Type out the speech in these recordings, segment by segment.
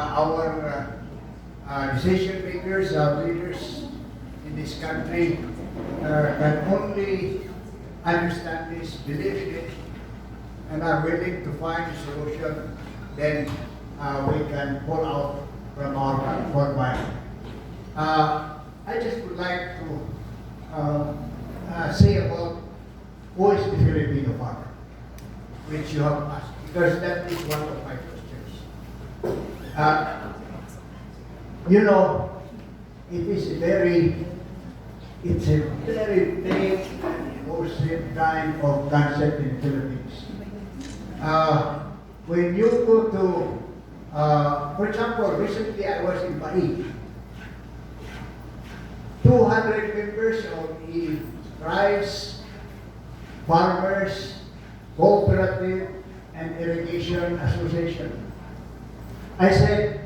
our decision makers, leaders in this country can only understand this, believe in it, and are willing to find a solution, then we can pull out from our quagmire. I just would like to say about who is the Filipino farmer, which you have asked, because that is one of my questions. You know, it's a very big and emotive kind of concept in the Philippines. When you go to, for example, recently I was in Pai. 200 members of the rice farmers cooperative and irrigation association. I said,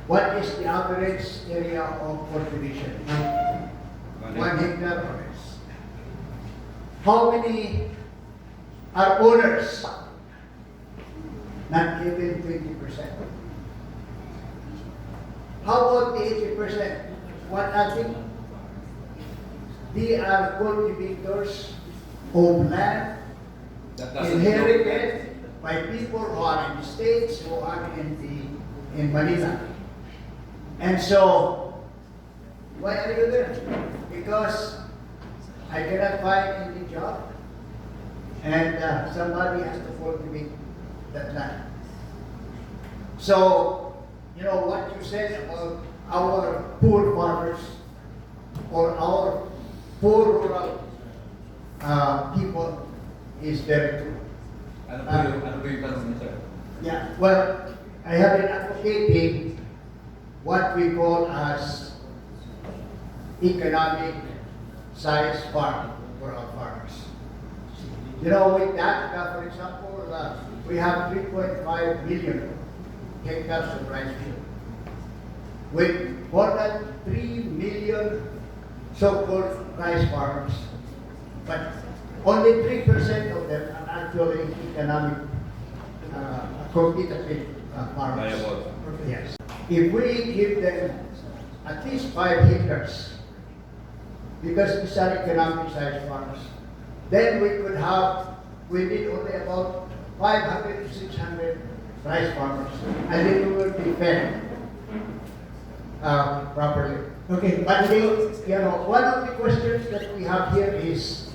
what is the average area of cultivation? 1 hectare or less. How many are owners? Not even 20%. How about the 80%? What are they? They are cultivators of land inherited by people who are in the States, who are in Manila. And so, why are you there? Because I cannot find any job, and somebody has to cultivate that land. So, you know what you said about our poor farmers or our poor rural people is very true. Ano po yung tanong niyo, sir? Yeah, well, I have been advocating what we call as economic size farm for our farmers. You know, with that, for example, we have 3.5 million hectares of rice field, with more than 3 million so-called rice farmers. But only 3% of them are actually economic, competitive farmers. Yes. If we give them at least 5 hectares, because these are economic size farmers, then we need only about 500 to 600 rice farmers, and it will be fed properly. Okay. But one of the questions that we have here is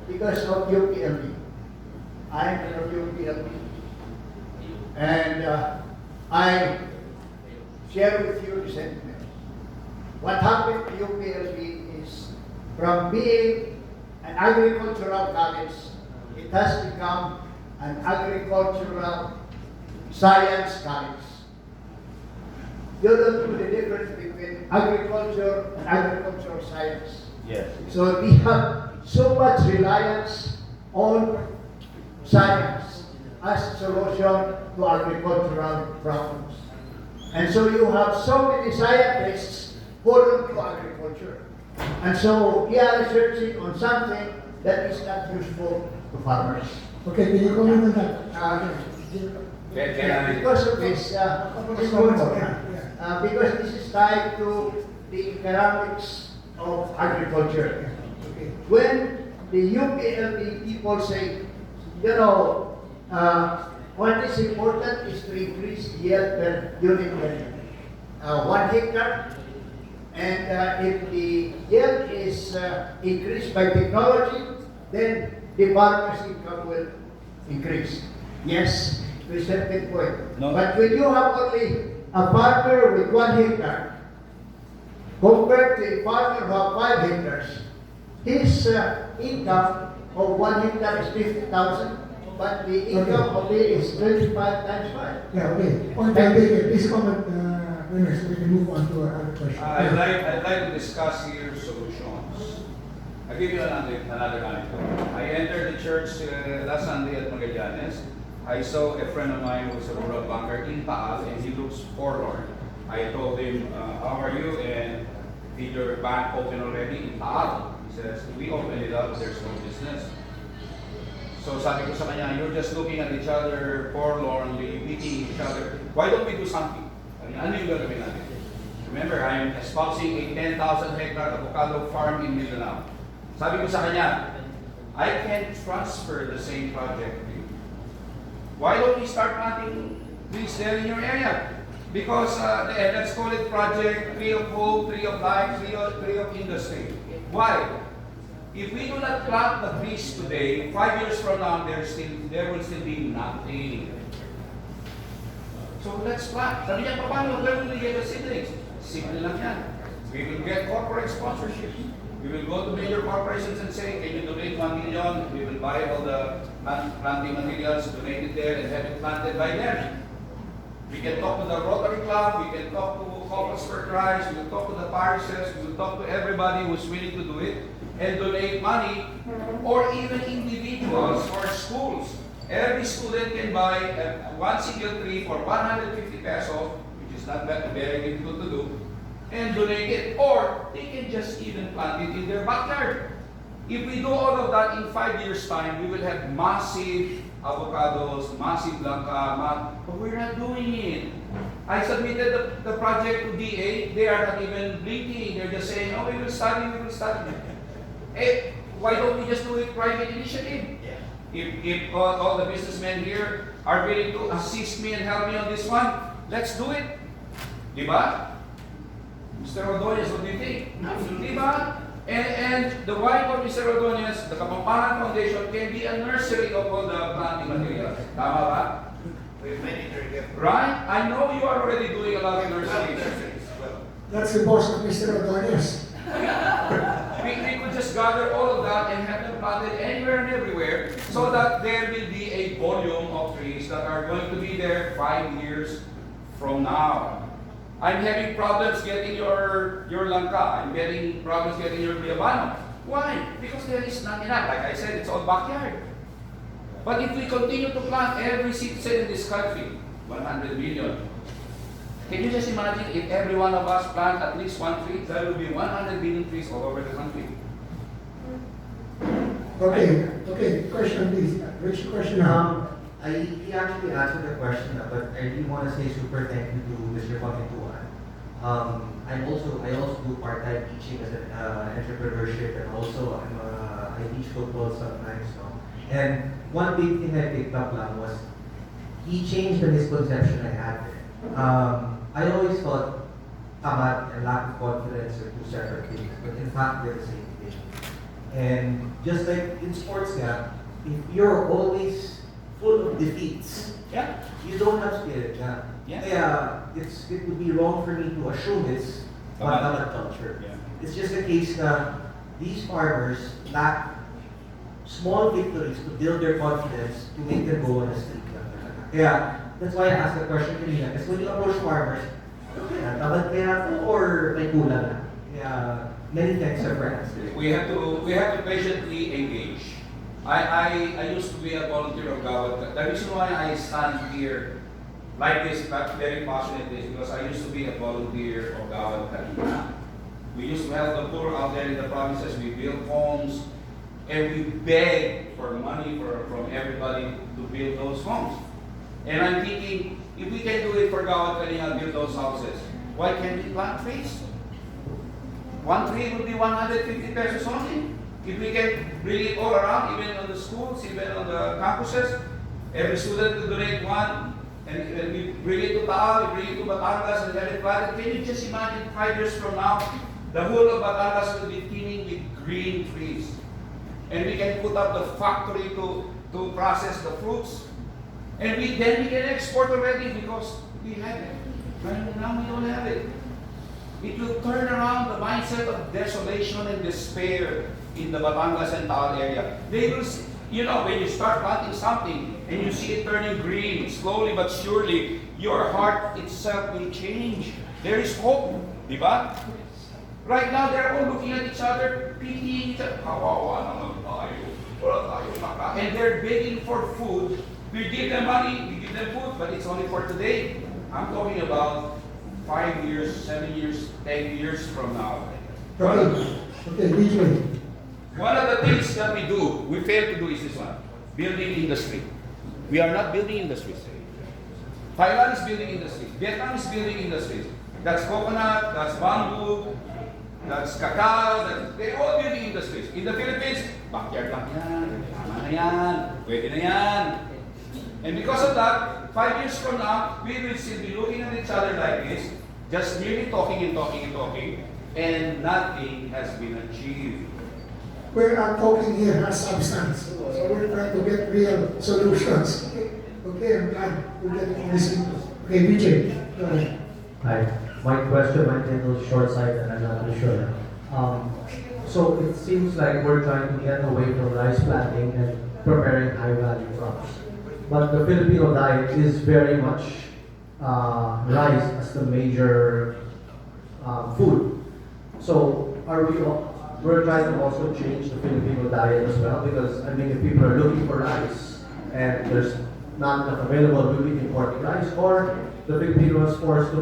because of UPLB. I am from UPLB, and I share with you the sentiment. What happened to UPLB is, from being an agricultural college, it has become an agricultural science college. You don't know the difference between agriculture and agricultural science. Yes. So we have so much reliance on science as a solution to agricultural problems. And so you have so many scientists hold to agriculture. And so we are researching on something that is not useful to farmers. Okay, can you comment on that? Because of this, because this is tied to the economics of agriculture. Okay. When the UPLB people say, what is important is to increase yield per unit area. 1 hectare, and if the yield is increased by technology, then the farmer's income will increase. Yes, to a certain point. No. But when you have only a farmer with 1 hectare, compared to a farmer who has 5 hectares, his income of 1 hectare is 50,000, but the income of it is 25 times 5. Yeah, okay. Point taken. Please comment, winners, so we can move on to our other question. I'd like to discuss here solutions. I'll give you another anecdote. I entered the church last Sunday at Magallanes. I saw a friend of mine who's a rural banker in Taal, and he looks forlorn. I told him, how are you? And did your bank open already in Taal? He says, we opened it up, there's no business. So sabi ko sa kanya, you're just looking at each other forlornly, beating each other. Why don't we do something? Ano yung gagawin natin? Remember, I'm espousing a 10,000 hectare avocado farm in Mindanao. Sabi ko sa kanya, I can transfer the same project to you. Why don't we start planting trees there in your area? Because let's call it project tree of hope, tree of life, tree of industry. Why? If we do not plant the trees today, 5 years from now, there will still be nothing. So let's plant. Sabi niya, paano? Where will we get the seedlings? Simple lang yan. We will get corporate sponsorship. We will go to major corporations and say, can you donate 1 million? We will buy all the planting materials, donate it there, and have it planted by them. We can talk to the Rotary Club, we can talk to Couples for Christ, we will talk to the parishes, we will talk to everybody who's willing to do it, and donate money, or even individuals or schools. Every student can buy one single tree for 150 pesos, which is not very difficult to do, and donate it. Or they can just even plant it in their backyard. If we do all of that in 5 years' time, we will have massive avocados, massive blanca, but we're not doing it. I submitted the project to DA, they are not even blinking, they're just saying, oh, we will study. Hey, why don't we just do it private initiative? If all the businessmen here are willing to assist me and help me on this one, let's do it. Diba? Mr. Ordonez, what do you think? Diba? And the wife of Mr. Ordonez, the Kapampangan Foundation, can be a nursery of all the planting materials. Tama ba? Right? I know you are already doing a lot of nurseries. That's the boss of Mr. Ordonez. We could just gather all of that and have them planted anywhere and everywhere so that there will be a volume of trees that are going to be there 5 years from now. I'm having problems getting your langka. I'm getting problems getting your biabano. Why? Because there is not enough. Like I said, it's all backyard. But if we continue to plant every citizen in this country, 100 million, can you just imagine if every one of us plant at least one tree? There will be 100 billion trees all over the country. Okay, question please. Which question now? He actually answered the question, but I really want to say super thank you to Mr. Pamintuan. I also do part-time teaching as an entrepreneurship, and also I teach football sometimes. No? And one big thing I picked up was he changed the misconception I had. I always thought tamad and lack of confidence are two separate things, but in fact they're the same thing. And just like in sports, if you're always full of defeats, you don't have spirit. It would be wrong for me to assume it's tamad culture. It's just a case that these farmers lack small victories to build their confidence to make them go on a streak. That's why I asked the question kanina. Because when you approach farmers, tamad kaya ako or may kulang na? Many thanks for answering. We have to patiently engage. I used to be a volunteer of Gawad. The reason why I stand here like this, very passionate, is because I used to be a volunteer of Gawad Kanina. We used to help the poor out there in the provinces. We built homes, and we beg for money from everybody to build those homes. And I'm thinking, if we can do it for Gawad Kanina, build those houses, why can't we plant trees? One tree would be 150 pesos only. If we can bring it all around, even on the schools, even on the campuses, every student will donate one, and we bring it to Taal, we bring it to Batangas, and have it planted. Can you just imagine 5 years from now, the whole of Batangas will be teeming with green trees. And we can put up the factory to process the fruits. And then we can export already because we have it. Right now we don't have it. It will turn around the mindset of desolation and despair in the Batangas and Taal area. They will, when you start planting something and you see it turning green, slowly but surely, your heart itself will change. There is hope, diba? Right now, they're all looking at each other, pitying each other. Kawawa naman tayo. Wala tayo makain. And they're begging for food. We give them money, we give them food, but it's only for today. I'm talking about 5 years, 7 years, 10 years from now. Okay, DJ. One of the things that we fail to do is this one. building industry. We are not building industries. Thailand is building industries. Vietnam is building industries. That's coconut, that's bamboo, that's cacao, they're all building industries. In the Philippines, backyard lang yan, tama na yan, pwede na yan. And because of that, 5 years from now, we will still be looking at each other like this, just merely talking and talking and talking, and nothing has been achieved. We're not talking here has substance. So we're trying to get real solutions. Okay, I'm glad we're getting this input. Okay, Vijay, go ahead. Hi. My question might be a little short-sighted, I'm not really sure. So it seems like we're trying to get away from rice planting and preparing high-value crops. But the Filipino diet is very much rice as the major food. So we're trying to also change the Filipino diet as well, because I mean, if people are looking for rice and there's not enough available, we'll be importing rice, or the Filipinos forced to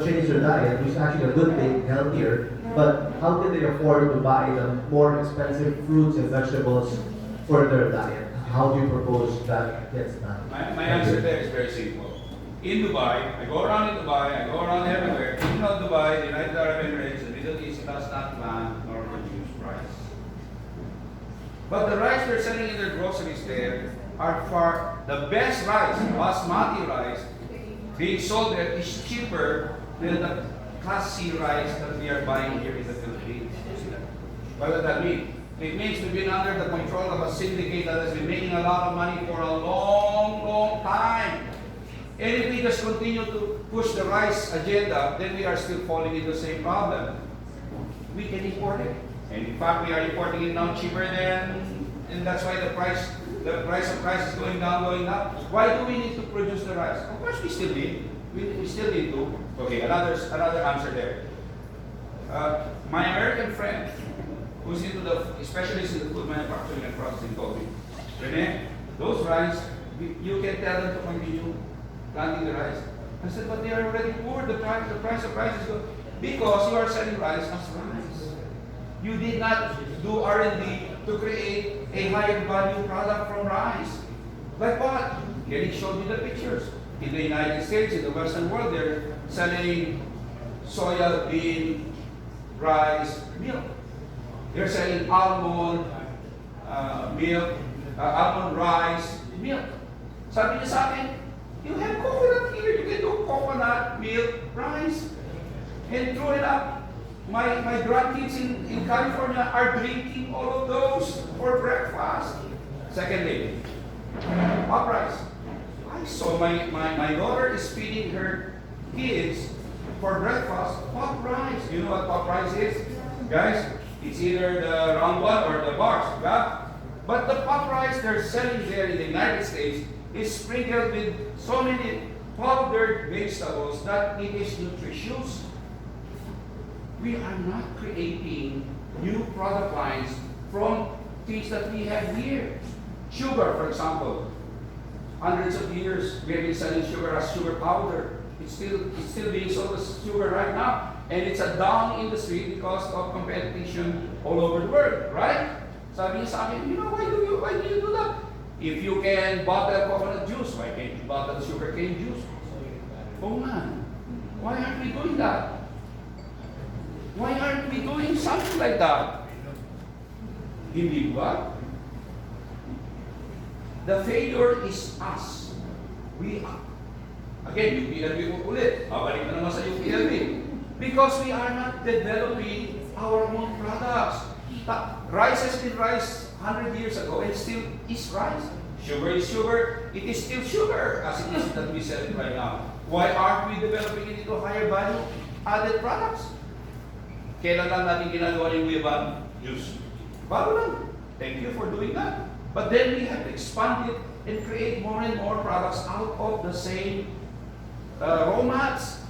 change their diet, which is actually a good thing, healthier. But how can they afford to buy the more expensive fruits and vegetables for their diet? How do you propose that gets done? My answer there is very simple. In Dubai, I go around in Dubai, I go around everywhere. In Dubai, the United Arab Emirates, the Middle East does not plant nor produce rice. But the rice they're selling in their groceries there are far the best rice, basmati rice, being sold there is cheaper than the Class C rice that we are buying here in the Philippines. What does that mean? It means we've been under the control of a syndicate that has been making a lot of money for a long, long time. And if we just continue to push the rice agenda, then we are still falling into the same problem. We can import it. And in fact, we are importing it now cheaper than, and that's why the price of rice is going down, going up. Why do we need to produce the rice? Of course, we still need. We still need to. Okay, another answer there. My American friend, who's into especially in the food manufacturing and processing, told me, Rene, those rice, you can tell them to continue planting the rice. I said, but they are already poor. The price of rice is good. Because you are selling rice as rice. You did not do R&D to create a higher value product from rice. Like what? Kenny showed me the pictures. In the United States, in the Western world, they're selling soya bean, rice, milk. They're selling almond milk, almond rice, milk. Sabi niya sa akin, you have coconut here. You can do coconut milk rice and throw it up. My grandkids in California are drinking all of those for breakfast. Secondly, pop rice. I saw my daughter is feeding her kids for breakfast pop rice. You know what pop rice is? Guys, it's either the round one or the bars. Yeah? But the pop rice they're selling there in the United States is sprinkled with so many powdered vegetables that it is nutritious. We are not creating new product lines from things that we have here. Sugar, for example. Hundreds of years we have been selling sugar as sugar powder. It's still being sold as sugar right now. And it's a down industry because of competition all over the world, right? Sabi niya sa akin, why do you do that? If you can bottle coconut juice, why can't you bottle sugarcane juice? Oh man, why aren't we doing that? Why aren't we doing something like that? Hindi ba? The failure is us. We are. Again, UPLB ulit. Babalik na naman sa UPLB. Because we are not developing our own products. Rice has been rice 100 years ago and still is rice. Sugar is sugar. It is still sugar as it is that we sell it right now. Why aren't we developing it into higher value added products? Kailan lang natin ginagawa yung Guyaban? Juice. Bago lang. Thank you for doing that. But then we have to expand it and create more and more products out of the same raw mats.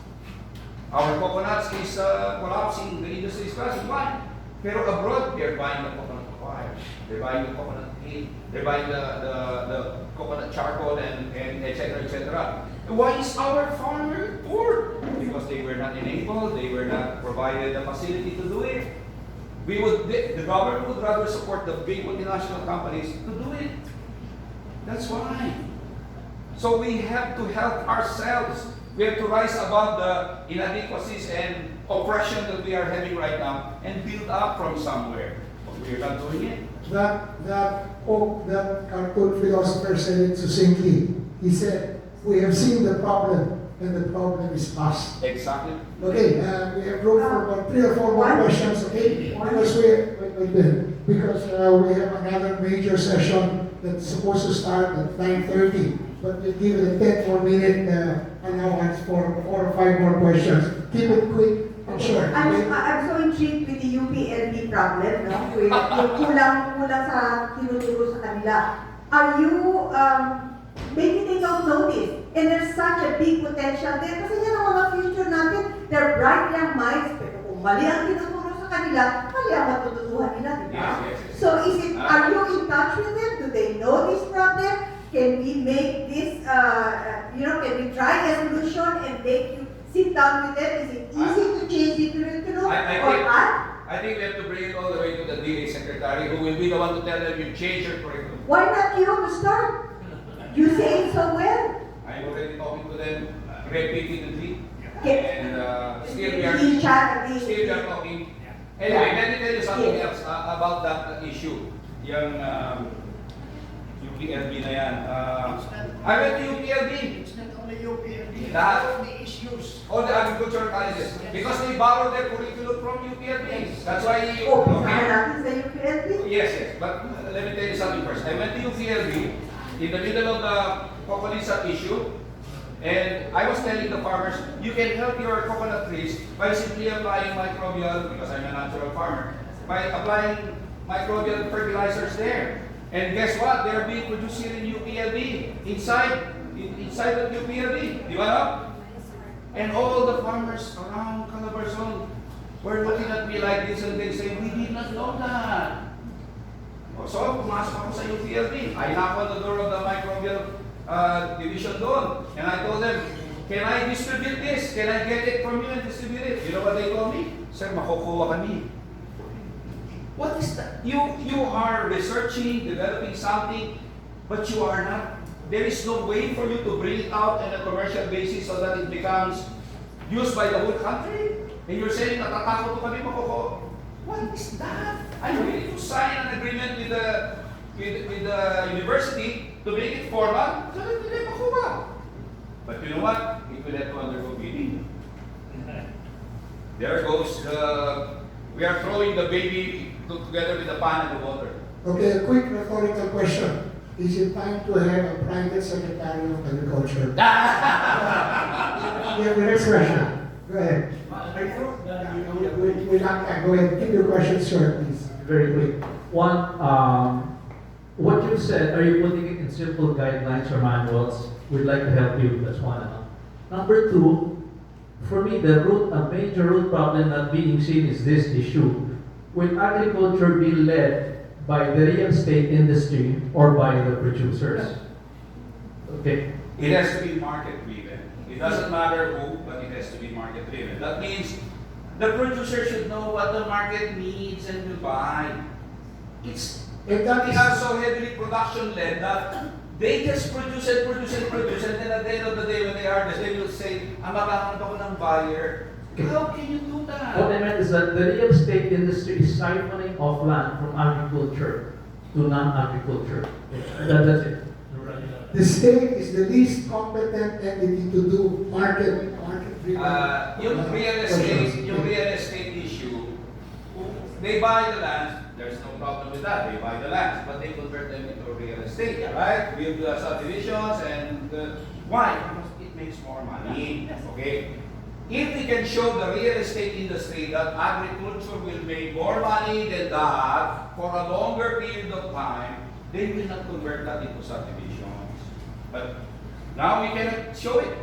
Our coconuts is collapsing, the industry is crashing. Why? Pero abroad, they're buying the coconut coir, they're buying the coconut paint, they're buying the coconut charcoal and etc. etc. Why is our farmer poor? Because they were not enabled, they were not provided the facility to do it. The government would rather support the big multinational companies to do it. That's why. So we have to help ourselves. We have to rise above the inadequacies and oppression that we are having right now and build up from somewhere. But we are not doing it. That cartoon philosopher said it succinctly. He said, "We have seen the problem, and the problem is past." Exactly. Okay, we have room for about 3 or 4 more questions, okay? Because we have another major session that's supposed to start at 9:30, but we'll give it a 10 more minute allowance for 4 or 5 more questions. Keep it quick and short. Okay? I'm so intrigued with the UPLB problem, no? With yung kulang sa tinuturo sa kanila. Are you making of notice? And there's such a big potential there. Kasi yan ang mga future natin. They're bright young minds, pero kung mali ang tinuturo sa kanila, mali ang matututuhan nila, di ba? Yes. So are you in touch with them? Do they know this problem? Can we make this, can we try a solution and make you sit down with them? Is it easy to change the curriculum? I think we have to bring it all the way to the DA secretary, who will be the one to tell them you change your curriculum. Why not you to start? You say it so well. I'm already talking to them repeatedly, Okay. and still we are talking. Anyway, let me tell you something else about that issue. Yung UPLB na yan. I went to UPLB. It's not only UPLB, Lahat. all the issues. All the agricultural colleges, because they borrow their curriculum from UPLB. That's why you. Kaya natin sa UPLB. Yes. But let me tell you something first. I went to UPLB in the middle of the coconut issue, and I was telling the farmers, you can help your coconut trees by simply applying microbial, because I'm a natural farmer, by applying microbial fertilizers there. And guess what? They're being produced here in UPLB, inside of UPLB. Di ba no? And all the farmers around Calabarzon were looking at me like this, and they say, we did not know that. So, pumasok ako sa UPLB. I knocked on the door of the microbial division doon. And I told them, can I distribute this? Can I get it from you and distribute it? You know what they told me? Sir, makukuha kami. What is that? You are researching, developing something, but you are not. There is no way for you to bring it out on a commercial basis so that it becomes used by the whole country. And you're saying, natatakot kami makukuha. What is that? I'm willing to sign an agreement with the university to make it formal so that they makuha. But you know what? It will have to undergo bidding. There goes we are throwing the baby together with the pan and the water. Okay, a quick rhetorical question. Is it time to have a private secretary of agriculture? We have the next question. Go ahead. Go ahead. Keep your questions short, please. Very quick. One, what you said, are you putting it in simple guidelines or manuals? We'd like to help you. That's one. Number two, for me, a major root problem not being seen is this issue. Will agriculture be led by the real estate industry or by the producers? Okay. It has to be market driven. It doesn't matter who, but it has to be market driven. That means the producer should know what the market needs and will buy. They are so heavily production led that they just produce, and then at the end of the day when they harvest, they will say, makahanap ako ng buyer. How can you do that? What I meant is that the real estate industry is siphoning off land from agriculture to non-agriculture. That's it. The state is the least competent entity to do market Yung real estate issue, they buy the land. There's no problem with that. They buy the lands, but they convert them into real estate, right? We have subdivisions, and why? Because it makes more money. Okay. If we can show the real estate industry that agriculture will make more money than that for a longer period of time, they will not convert that into subdivisions. But now we cannot show it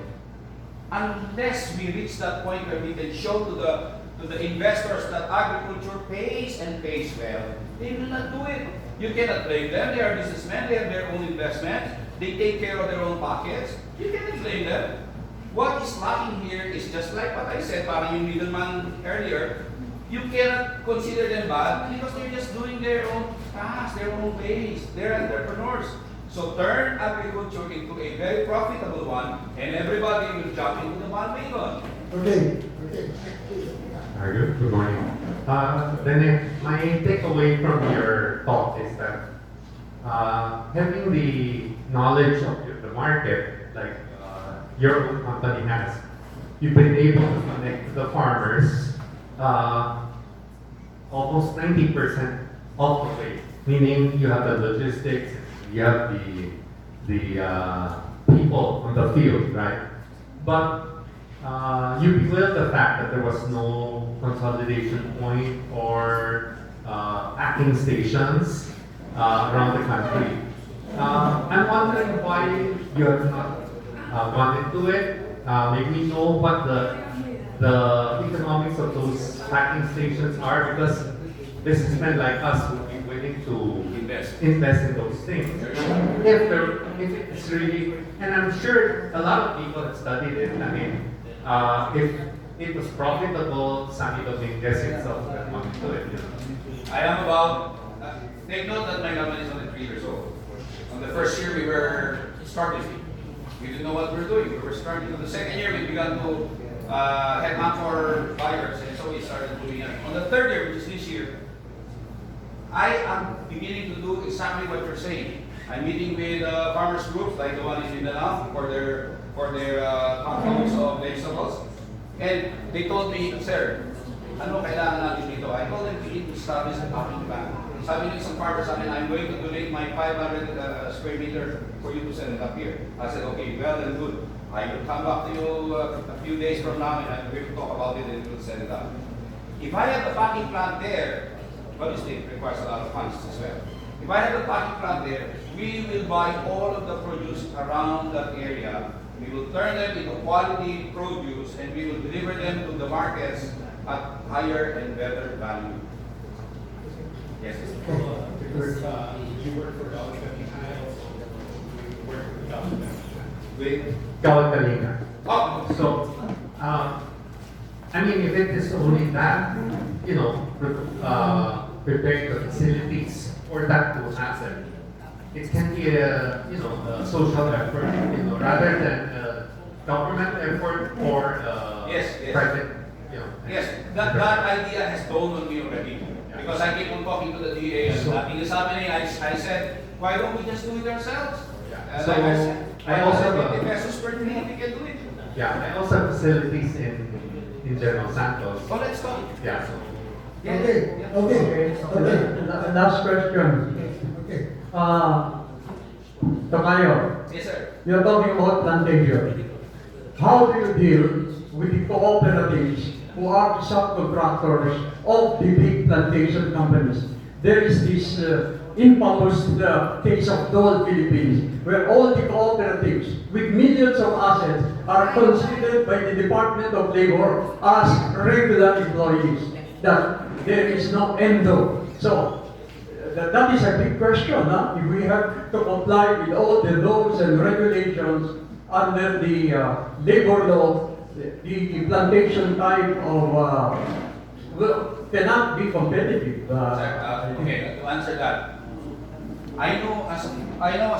unless we reach that point where we can show to the investors that agriculture pays and pays well. They will not do it. You cannot blame them. They are businessmen. They have their own investments. They take care of their own pockets. You cannot blame them. What is lacking here is just like what I said, parang yung middleman earlier. You cannot consider them bad because they're just doing their own task, their own ways. They're entrepreneurs. So turn agriculture into a very profitable one, and everybody will jump into the bandwagon. Okay, okay. Are you? Good morning. Then my takeaway from your talk is that having the knowledge of the market, like your own company has, you've been able to connect to the farmers almost 90% of the way. Meaning you have the logistics, you have the people on the field, right? But you cleared the fact that there was no consolidation point or packing stations around the country. I'm wondering why you have not gone into it. Maybe know what the economics of those packing stations are, because businessmen like us would be willing to invest in those things. If it's really, and I'm sure a lot of people have studied it. I mean, if it was profitable, Sammy Dominguez himself would have gone into it. You know? I am about, take note that my company is only 3 years old. On the first year, we were starting. We didn't know what we were doing. We were starting. On the second year, we began to headhunt for buyers, and so we started doing it. On the third year, which is this year, I am beginning to do exactly what you're saying. I'm meeting with farmers groups like the one in Mindanao for their compounds of vegetables. And they told me, sir, ano kailangan natin dito? I told them we need to establish a packing plant. Sabi ng isang farmer sa akin, I'm going to donate my 500 square meter for you to send it up here. I said, okay, well and good. I will come back to you a few days from now and I'm going to talk about it and we'll send it up. If I have a packing plant there, obviously it requires a lot of funds as well. If I have a packing plant there, we will buy all of the produce around that area. We will turn them into quality produce and we will deliver them to the markets at higher and better value. Yes. You work for Dollar 59, you work for Dollar 59. With Kawatalina. oh, So, I mean, if it is only that, you know, preparing the facilities for that to happen, it can be a, you know, a social effort, you know, rather than a government effort or Yes, yes. private, you know. yes, that idea has dawned on me already. Because I keep on talking to the DA and nothing is happening. I said, why don't we just do it ourselves? Yeah. Like I said, I also have have 50 pesos per day, we can do it. yeah, I also have facilities in General Santos. So let's go. Yeah. So Yeah, Okay, yeah. okay, okay, Last question. okay. Tokayo, Yes, sir. you're talking about plantation. How do you deal with the cooperatives who are the subcontractors of the big plantation companies? There is this infamous case of Dole Philippines, where all the cooperatives with millions of assets are considered by the Department of Labor as regular employees. That there is no endo. So that is a big question. Huh? If we have to comply with all the laws and regulations under the labor law, the plantation type of cannot be competitive. Okay, to answer that, I know as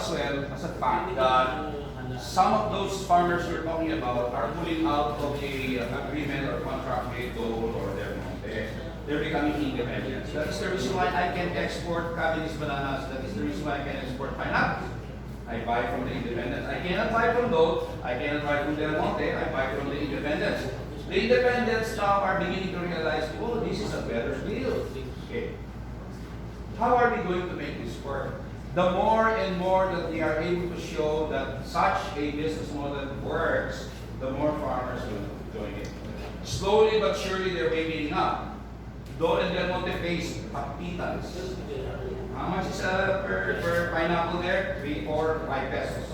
well as a fact that some of those farmers you're talking about are pulling out of the agreement or contract with Dole or their monte. They're becoming independent. That is the reason why I can export Cavendis bananas. That is the reason why I can export pineapples. I buy from the independents. I cannot buy from Dole. I cannot buy from Del Monte. I buy from the independents. The independents now are beginning to realize, oh, this is a better deal. Okay. How are we going to make this work? The more and more that we are able to show that such a business model works, the more farmers will join it. Slowly but surely they're waking up. Dole and Del Monte pays pittance. How much is per pineapple there? 3, 4, 5 pesos.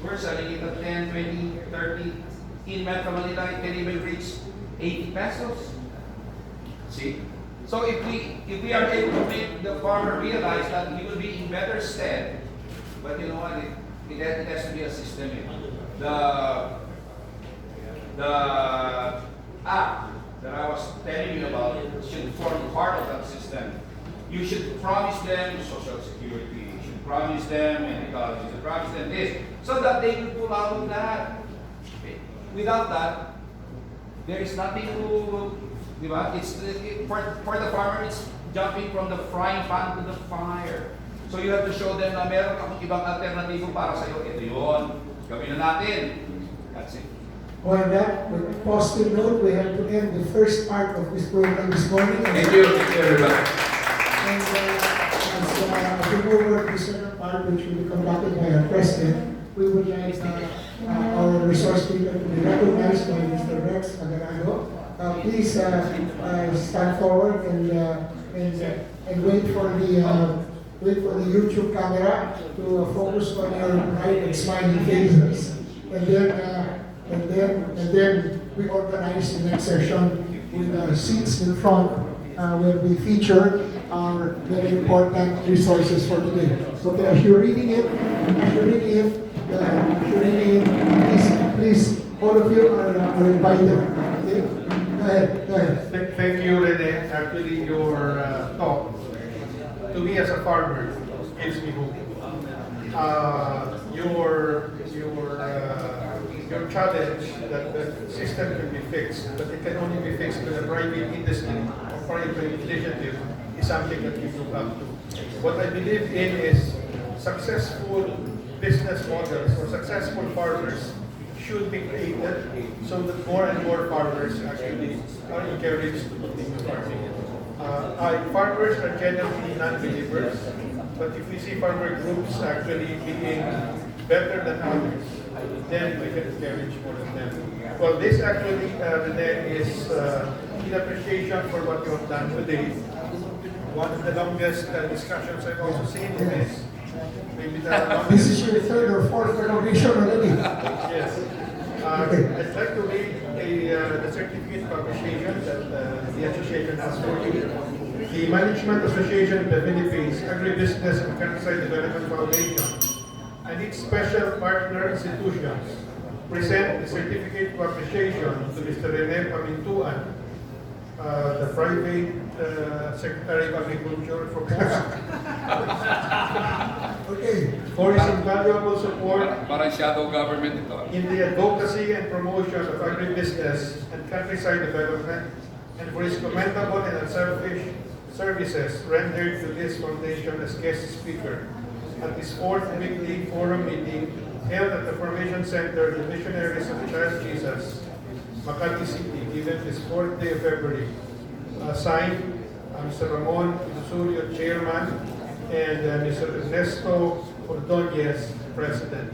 We're selling it at 10, 20, 30. In Metro Manila, it can even reach 80 pesos. See? So if we are able to make the farmer realize that he will be in better stead, but you know what? It has to be a system. The app that I was telling you about should form part of that system. You should promise them social security. You should promise them and you promise them this, so that they will pull out of that. Okay. Without that, there is nothing to, di ba? For the farmer, it's jumping from the frying pan to the fire. So you have to show them na meron akong ibang alternatibo para sa'yo. Ito yun. Gawin na natin. That's it. On that, with a positive note, we have to end the first part of this program this morning. Thank you everybody. And as we move over to the second part, which will be conducted by our president, we would like our resource people to be recognized by Mr. Rex Agarado. Please stand forward and wait for the YouTube camera to focus on your bright and smiling faces, and then we organize the next session with seats in front where we feature our very important resources for today. So as you're reading it, please, all of you are invited. Okay? Go ahead. Thank you, Rene. Actually, your talk, to me as a farmer, gives me hope. Your challenge that the system can be fixed, but it can only be fixed with a private industry or private initiative, is something that we look up to. What I believe in is successful business models or successful farmers should be created so that more and more farmers actually are encouraged to continue farming. Farmers are generally non-believers, but if we see farmer groups actually being better than others, then we can encourage more of them. Well, this actually, Rene, is in appreciation for what you have done today. One of the longest discussions I've also seen in this. Maybe the longest. This is your third or fourth inauguration already. Yes. I'd like to read the certificate of appreciation that the association has for you. The Management Association in the Philippines, Agribusiness and Countryside Development Foundation, and its special partner institutions present the certificate of appreciation to Mr. Rene Pamintuan, the private Secretary of Agriculture for for his invaluable support Parang shadow government ito. in the advocacy and promotion of agribusiness and countryside development, and for his commendable and unselfish services rendered to this foundation as guest speaker at his fourth weekly forum meeting held at the Formation Center, the Missionaries of the Child Jesus, Makati City, given this 4th day of February. Signed, Mr. Ramon Idusurio, Chairman, and Mr. Ernesto Ordonez, President.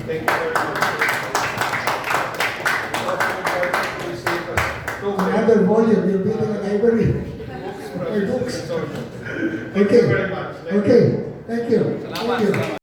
Thank you very much. Another volume, you're building a library. Books. Thank you very much. Okay, thank you. Thank you.